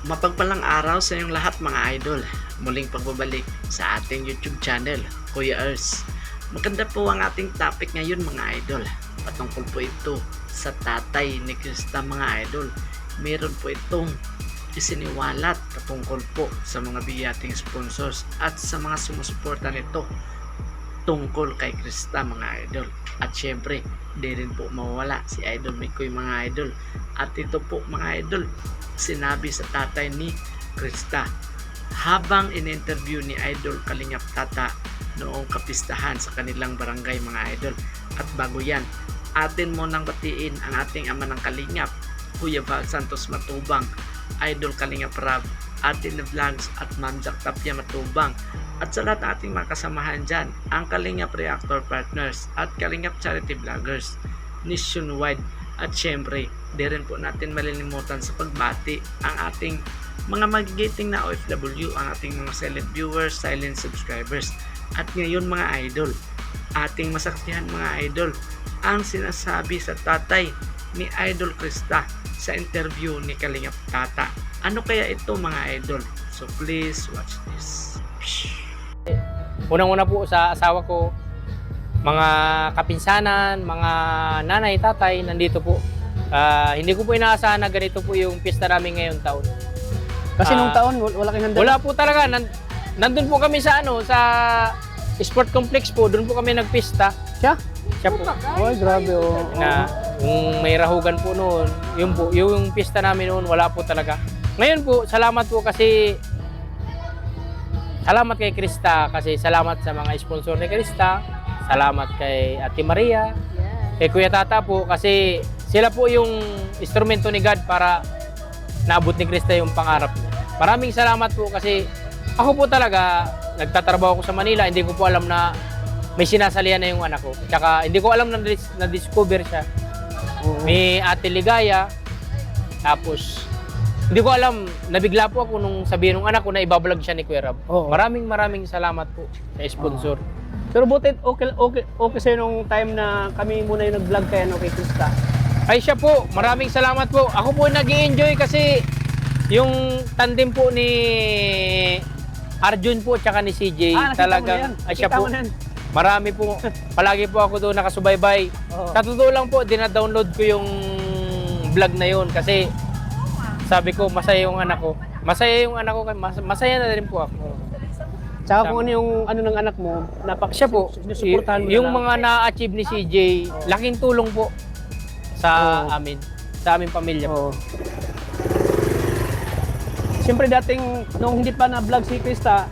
Mapagpalang araw sa inyong lahat mga idol. Muling pagbabalik sa ating YouTube channel, Kuya Ers. Maganda po ang ating topic ngayon mga idol. Patungkol po ito sa tatay ni Krista mga idol. Meron po itong isiniwalat patungkol po sa mga biyating sponsors at sa mga sumusuporta nito tungkol kay Krista mga idol. At syempre, di rin po mawala si Idol Mikoy mga idol. At ito po mga idol, sinabi sa tatay ni Krista habang in-interview ni Idol Kalingap Tata noong kapistahan sa kanilang barangay mga idol. At bago yan, atin mo nang batiin ang ating ama ng Kalingap, Kuya Val Santos Matubang, Idol Kalingap Rab, Atin Vlogs at Ma'am Jack Tapia Matubang, at sa lahat ng ating mga kasamahan dyan, ang Kalingap Reactor Partners at Kalingap Charity Vloggers nationwide. At syempre, di rin po natin malilimutan sa pagbati ang ating mga magigiting na OFW, ang ating mga silent viewers, silent subscribers. At ngayon mga idol, ating masaksihan mga idol ang sinasabi sa tatay ni Idol Krista sa interview ni Kalingap Tata. Ano kaya ito mga idol? So please watch this. Unang-una po sa asawa ko, mga kapinsanan, mga nanay, tatay, nandito po. Hindi ko po inaasahan na ganito po yung pista namin ngayong taon. Kasi nung taon, wala kang handa? Wala po talaga. Nandun po kami sa sa sport complex po. Doon po kami nagpista. Siya? Siya po. Ay, grabe oh. Na kung may rahugan po noon, yun po, yung pista namin noon, wala po talaga. Ngayon po, salamat po kasi salamat kay Krista kasi salamat sa mga sponsor ni Krista. Salamat kay Ate Maria, kay Kuya Tata po kasi sila po yung instrumento ni God para naabot ni Krista yung pangarap niya. Maraming salamat po kasi ako po talaga nagtatrabaho ko sa Manila, hindi ko po alam na may sinasalihan na yung anak ko. Tsaka hindi ko alam na discover siya. May Ate Ligaya, tapos hindi ko alam, nabigla po ako nung sabihin ng anak ko na ibablog siya ni Kuya Rab. Maraming salamat po sa sponsor. Pero buti okay sa'yo nung time na kami muna yung nag-vlog kaya no kay Krista. Ay siya po, maraming salamat po. Ako po nag-i-enjoy kasi yung tandem po ni Arjun po tsaka ni CJ talagang ay siya po. Marami po. Palagi po ako doon nakasubaybay. Sa totoo lang po, dina-download ko yung vlog na yun kasi sabi ko masaya yung anak ko. Masaya yung anak ko, masaya na rin po ako. Tsaka kung ano yung ano ng anak mo, siya po, yung mga na-achieve ni CJ, laking tulong po sa amin, sa aming pamilya po. Siyempre dating, nung hindi pa na-vlog si Krista,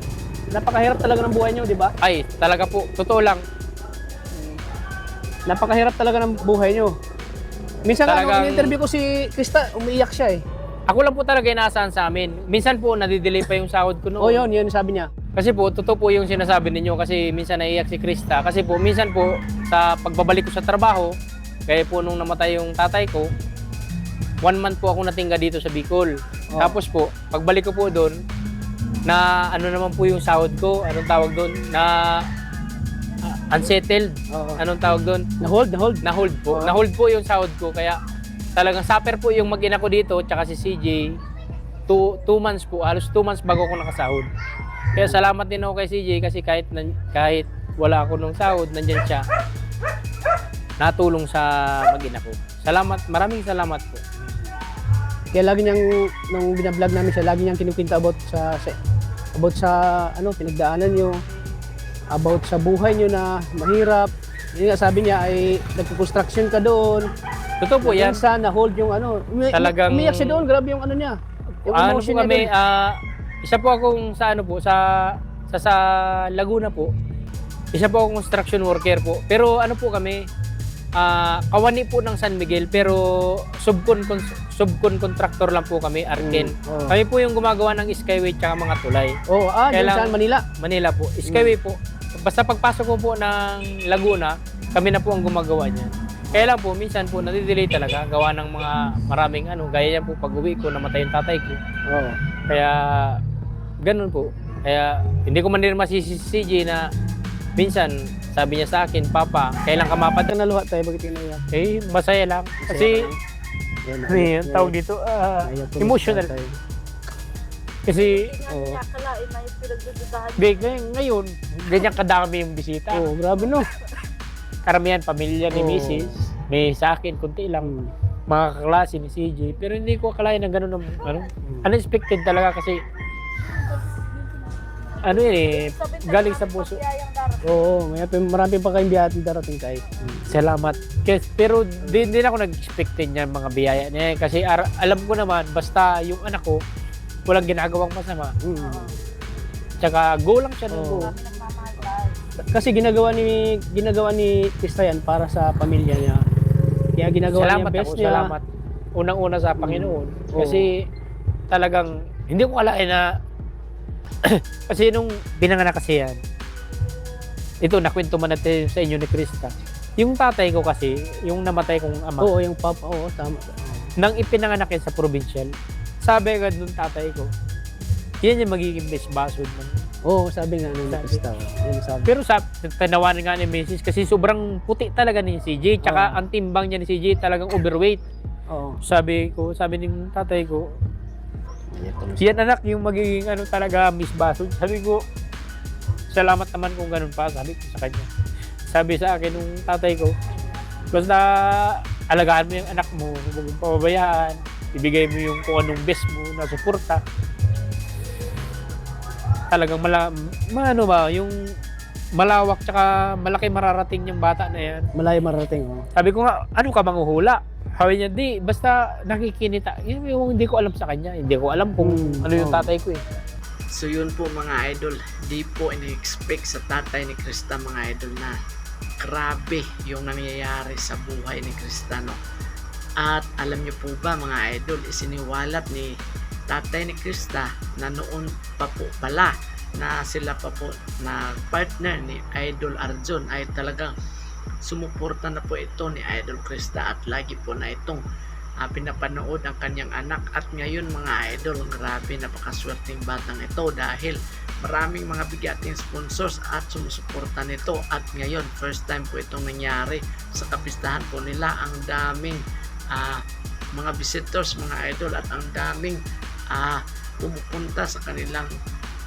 napakahirap talaga ng buhay niyo, di ba? Ay, talaga po, totoo lang. Napakahirap talaga ng buhay niyo. Minsan nung in-interview ko si Krista, umiiyak siya eh. Ako lang po talaga inaasahan sa amin. Minsan po, nadidelay pa yung sahod ko noon. Yun sabi niya. Kasi po, totoo po yung sinasabi ninyo kasi minsan naiiyak si Krista. Kasi po, minsan po, sa pagbabalik ko sa trabaho, kaya po nung namatay yung tatay ko, 1 month po ako natingga dito sa Bicol. Tapos po, pagbalik ko po doon, na ano naman po yung sahod ko, anong tawag doon, na unsettled, anong tawag doon? Na-hold po. Na-hold po yung sahod ko, kaya talagang suffer po yung mag-ina ko dito, tsaka si CJ, 2 months po, halos 2 months bago ko nakasahod. Kaya salamat din ako kay CJ kasi kahit wala ako nung sahod, nandyan siya. Natulong sa mag-ina ko. Salamat, maraming salamat po. Kaya lagi niyang, nung binablog namin siya, lagi niyang kinukwento about sa ano, pinagdaanan niyo, about sa buhay niyo na mahirap. Yun nga sabi niya ay nagko-construction ka doon. Totoo po yan. Minsan na-hold yung ano. Talagang umiyak siya doon, grabe yung ano niya. Yung ano po emotion kami, niya isa po akong sa ano po, sa Laguna po. Isa po akong construction worker po. Pero ano po kami, kawani po ng San Miguel pero subcon contractor lang po kami, Arken. Kami po yung gumagawa ng Skyway tsaka mga tulay. Diyan saan? Manila? Manila po. Skyway po. Basta pagpasok ko po ng Laguna, kami na po ang gumagawa niyan. Kaya lang po, minsan po nadidelay talaga. Gawa ng mga maraming ano. Gaya yan po pag-uwi ko, namatay yung tatay ko. Kaya, ganun po. Kaya, hindi ko man rin masisi si CJ na minsan, sabi niya sa akin, Papa, kailan ka mapad? Naluha tayo, bakit yung naiyak? Masaya lang. Kasi, tawag dito, emotional. Kasi Oo. Akalain na yung pinagdududahan. ngayon, ganyan kadami yung bisita. Oo, grabe no. Karamihan pamilya ni Oo. Mrs. May sa akin, kunti lang. Mga kaklase ni CJ. Pero hindi ko akalain na gano'n. Unexpected talaga kasi ano yun eh, galing sa puso. Oo, marami pa kayong biyahe darating kay. Salamat. Pero din ako nag-expect niya mga biyaya niya. Kasi alam ko naman, basta yung anak ko, walang ginagawang masama. Tsaka go lang siya ng Oo. go. Kasi ginagawa ni Krista yan para sa pamilya niya. Kaya ginagawa niya Salamat yung best ako, niya. salamat. Unang-una sa Panginoon. Oo. Kasi talagang, hindi ko akalain na, kasi nung binanganak kasi yan, ito, nakwento man natin sa inyo ni Krista. Yung tatay ko kasi, yung namatay kong ama, Oo, yung papa, oo, tama. nang ipinanganak yan sa provincial, sabi agad nung tatay ko, yan yung magiging best basod ng. Oo, sabi nga ni Sabi. Krista. Yan sabi. Pero tanawanan nga ni Mrs. kasi sobrang puti talaga ni CJ, tsaka Oo. ang timbang niya ni CJ talagang overweight. Oo. Sabi ng tatay ko, yan anak yung magiging ano talaga Miss Basod. Sabi ko, salamat naman kung ganun pa, sabi ko sa kanya. Sabi sa akin nung tatay ko, basta alagaan mo yung anak mo, huwag mong pababayaan, ibigay mo yung kung anong best mo na suporta. Talagang yung malawak tsaka malaki mararating yung bata na yan. Malayo marating. Oh. Sabi ko nga, ano ka manghuhula? Sabi niya, di, basta nakikinita. Yun yung hindi ko alam sa kanya. Hindi ko alam kung ano yung tatay ko eh. So yun po mga idol, di po ini-expect sa tatay ni Krista mga idol na grabe yung nangyayari sa buhay ni Krista, no? At alam niyo po ba mga idol, isiniwalat ni tatay ni Krista na noon pa po pala na sila pa po na partner ni Idol Arjun ay talagang sumuporta na po ito ni Idol Krista at lagi po na itong pinapanood ang kanyang anak. At ngayon mga idol, grabe, napakaswerteng batang ito dahil maraming mga bigating sponsors at sumusuporta nito. At ngayon, first time po itong nangyari sa kapistahan po nila. Ang daming mga visitors mga idol at ang daming pumupunta sa kanilang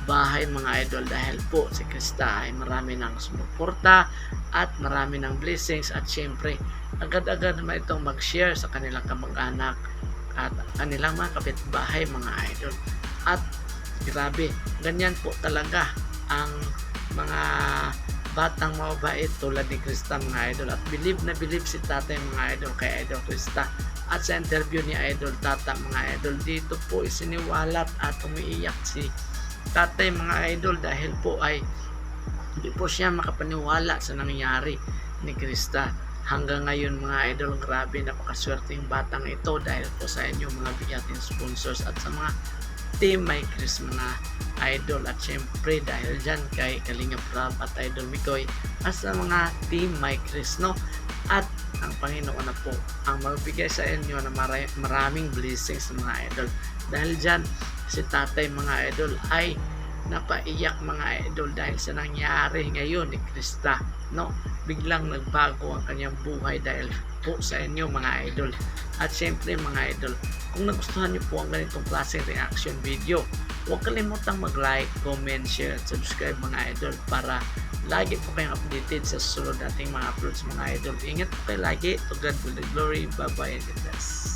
bahay mga idol dahil po si Krista ay marami ng sumuporta at marami ng blessings at syempre agad-agad naman itong mag-share sa kanilang kamag-anak at kanilang mga kapitbahay mga idol. At grabe, ganyan po talaga ang mga batang mababait tulad ni Krista mga idol. At believe na believe si tatay mga idol kay Idol Krista. At sa interview ni Idol Tata mga idol, dito po isiniwalat at umiiyak si tatay mga idol dahil po ay hindi po siya makapaniwala sa nangyari ni Krista. Hanggang ngayon mga idol, grabe, napakaswerte yung batang ito dahil po sa inyo mga bigating sponsors at sa mga Team My Chris mga idol. At syempre dahil dyan kay Kalinga Prab at Idol Mikoy at sa mga Team My Chris, no? At ang Panginoon na po ang magbigay sa inyo na maraming blessings mga idol. Dahil dyan si tatay mga idol ay napaiyak mga idol dahil sa nangyari ngayon ni Krista, no? Biglang nagbago ang kanyang buhay dahil po sa inyo mga idol. At syempre mga idol, kung nagustuhan niyo po ang ganitong klaseng reaction video, huwag kalimutang mag-like, comment, share at subscribe mga idol para lagi po kayong updated sa susunod nating mga uploads mga idol. Ingat po kayo lagi. To God be the glory. Bye bye and God bless.